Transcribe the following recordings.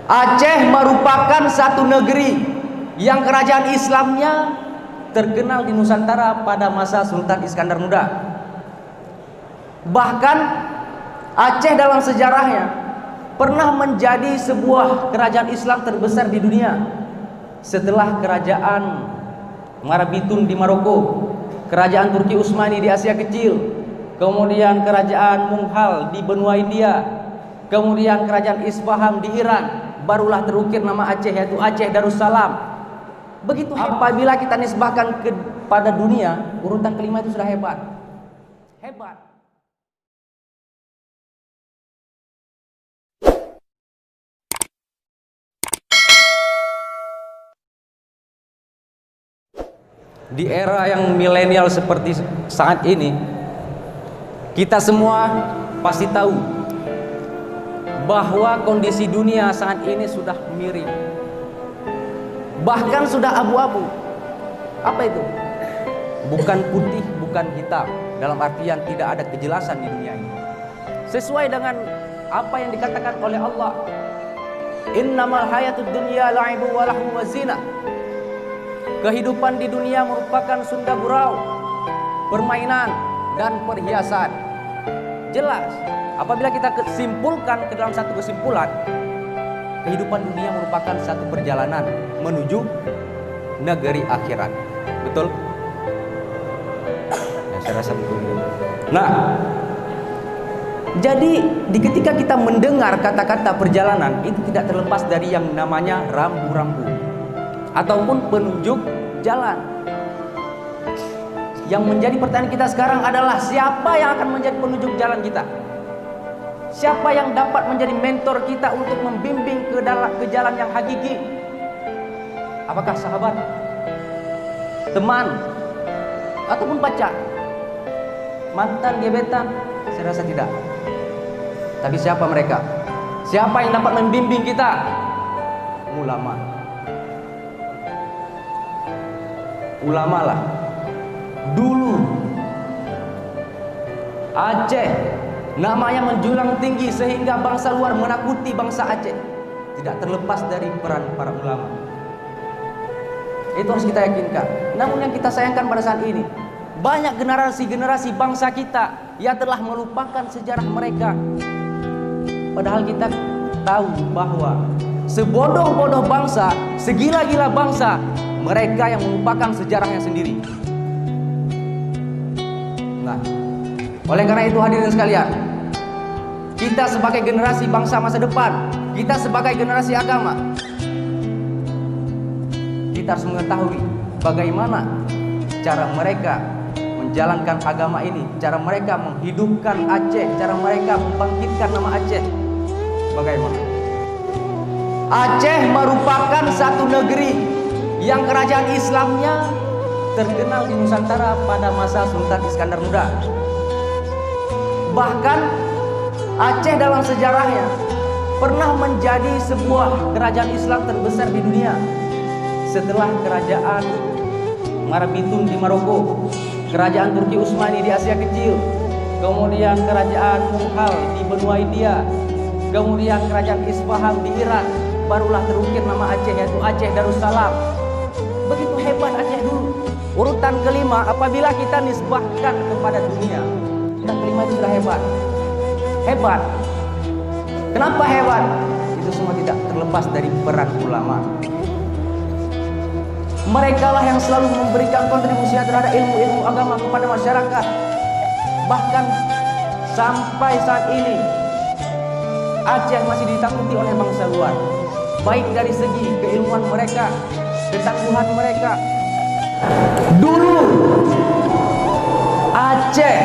Aceh merupakan satu negeri yang kerajaan Islamnya terkenal di Nusantara pada masa Sultan Iskandar Muda. Bahkan Aceh dalam sejarahnya pernah menjadi sebuah kerajaan Islam terbesar di dunia setelah kerajaan Marabatun di Maroko, kerajaan Turki Utsmani di Asia Kecil, kemudian kerajaan Mughal di benua India, kemudian kerajaan Isfahan di Iran, barulah terukir nama Aceh, yaitu Aceh Darussalam. Begitu apabila kita nisbahkan kepada dunia, urutan kelima itu sudah hebat. Hebat. Di era yang milenial seperti saat ini, kita semua pasti tahu bahwa kondisi dunia saat ini sudah miring, bahkan sudah abu-abu. Apa itu? Bukan putih, bukan hitam, dalam artian tidak ada kejelasan di dunia ini. Sesuai dengan apa yang dikatakan oleh Allah, innamal hayatud dunya la'ibu wa lahu wa zina. Kehidupan di dunia merupakan sunda gurau, permainan dan perhiasan. Jelas, apabila kita simpulkan ke dalam satu kesimpulan, kehidupan dunia merupakan satu perjalanan menuju negeri akhirat. Betul? Ya, saya rasa betul. Nah, jadi ketika kita mendengar kata-kata perjalanan, itu tidak terlepas dari yang namanya rambu-rambu ataupun penunjuk jalan. Yang menjadi pertanyaan kita sekarang adalah, siapa yang akan menjadi penunjuk jalan kita? Siapa yang dapat menjadi mentor kita untuk membimbing ke jalan yang hakiki? Apakah sahabat, teman, ataupun pacar, mantan, gebetan? Saya rasa tidak. Tapi siapa mereka? Siapa yang dapat membimbing kita? Ulama. Ulama lah. Dulu Aceh namanya menjulang tinggi sehingga bangsa luar menakuti bangsa Aceh. Tidak terlepas dari peran para ulama. Itu harus kita yakinkan. Namun yang kita sayangkan pada saat ini, banyak generasi-generasi bangsa kita yang telah melupakan sejarah mereka. Padahal kita tahu bahwa sebodoh-bodoh bangsa, segila-gila bangsa, mereka yang melupakan sejarahnya sendiri. Nah, oleh karena itu hadirin sekalian, kita sebagai generasi bangsa masa depan, kita sebagai generasi agama, kita harus mengetahui bagaimana cara mereka menjalankan agama ini, cara mereka menghidupkan Aceh, cara mereka membangkitkan nama Aceh. Bagaimana? Aceh merupakan satu negeri yang kerajaan Islamnya terkenal di Nusantara pada masa Sultan Iskandar Muda. Bahkan Aceh dalam sejarahnya pernah menjadi sebuah kerajaan Islam terbesar di dunia setelah kerajaan Marabatun di Maroko, kerajaan Turki Utsmani di Asia Kecil, kemudian kerajaan Mughal di benua India, kemudian kerajaan Isfahan di Iran, barulah terukir nama Aceh, yaitu Aceh Darussalam. Begitu hebat Aceh dulu. Urutan kelima apabila kita nisbahkan kepada dunia, urutan kelima itu sudah hebat. Hebat. Kenapa hebat? Itu semua tidak terlepas dari peran ulama. Mereka lah yang selalu memberikan kontribusi terhadap ilmu-ilmu agama kepada masyarakat. Bahkan sampai saat ini Aceh masih ditakuti oleh bangsa luar, baik dari segi keilmuan mereka, ketangguhan mereka. Dulu Aceh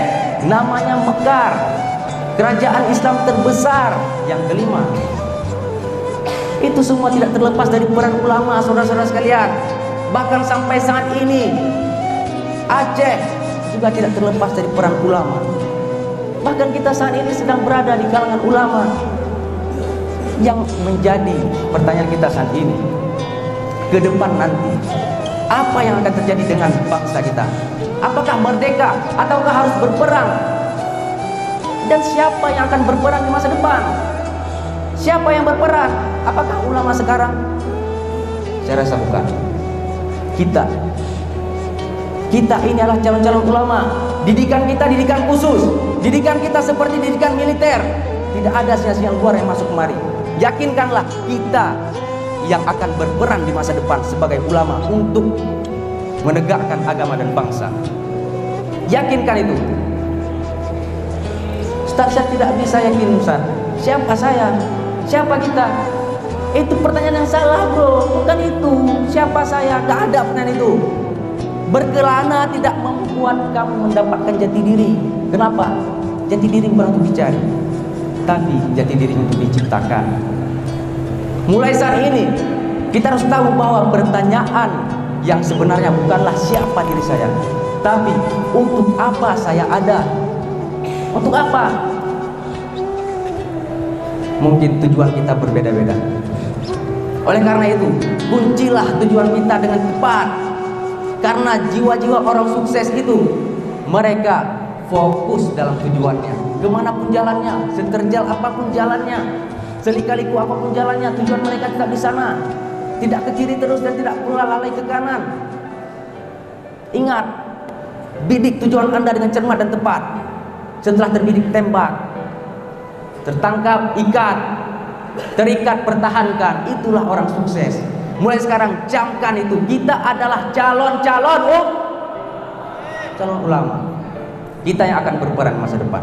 namanya Mekar, kerajaan Islam terbesar yang kelima. Itu semua tidak terlepas dari peran ulama, saudara-saudara sekalian. Bahkan sampai saat ini Aceh juga tidak terlepas dari peran ulama. Bahkan kita saat ini sedang berada di kalangan ulama. Yang menjadi pertanyaan kita saat ini, ke depan nanti apa yang akan terjadi dengan bangsa kita? Apakah merdeka ataukah harus berperang? Dan siapa yang akan berperang di masa depan? Siapa yang berperang? Apakah ulama sekarang? Saya rasa bukan. Kita ini adalah calon-calon ulama. Didikan kita didikan khusus. Didikan kita seperti didikan militer. Tidak ada sia-sia luar yang masuk kemari. Yakinkanlah kita yang akan berperan di masa depan sebagai ulama untuk menegakkan agama dan bangsa. Yakinkan itu. Ustaz, saya tidak bisa yakin, Ustaz. Siapa saya? Siapa kita? Itu pertanyaan yang salah, bro. Bukan itu. Siapa saya? Gak ada pertanyaan itu. Berkelana tidak membuat kamu mendapatkan jati diri. Kenapa? Jati diri bukan untuk dicari, tapi jati diri untuk diciptakan. Mulai saat ini kita harus tahu bahwa pertanyaan yang sebenarnya bukanlah siapa diri saya, tapi untuk apa saya ada. Untuk apa? Mungkin tujuan kita berbeda-beda. Oleh karena itu, kuncilah tujuan kita dengan tepat. Karena jiwa-jiwa orang sukses itu, mereka fokus dalam tujuannya. Kemanapun jalannya, seterjal apapun jalannya, selika-liku apapun jalannya, tujuan mereka tetap di sana. Tidak ke kiri terus dan tidak pula lalai ke kanan. Ingat, bidik tujuan Anda dengan cermat dan tepat. Setelah terbidik, tembak. Tertangkap, ikat. Terikat, pertahankan. Itulah orang sukses. Mulai sekarang camkan itu. Kita adalah calon ulama. Kita yang akan berperan masa depan.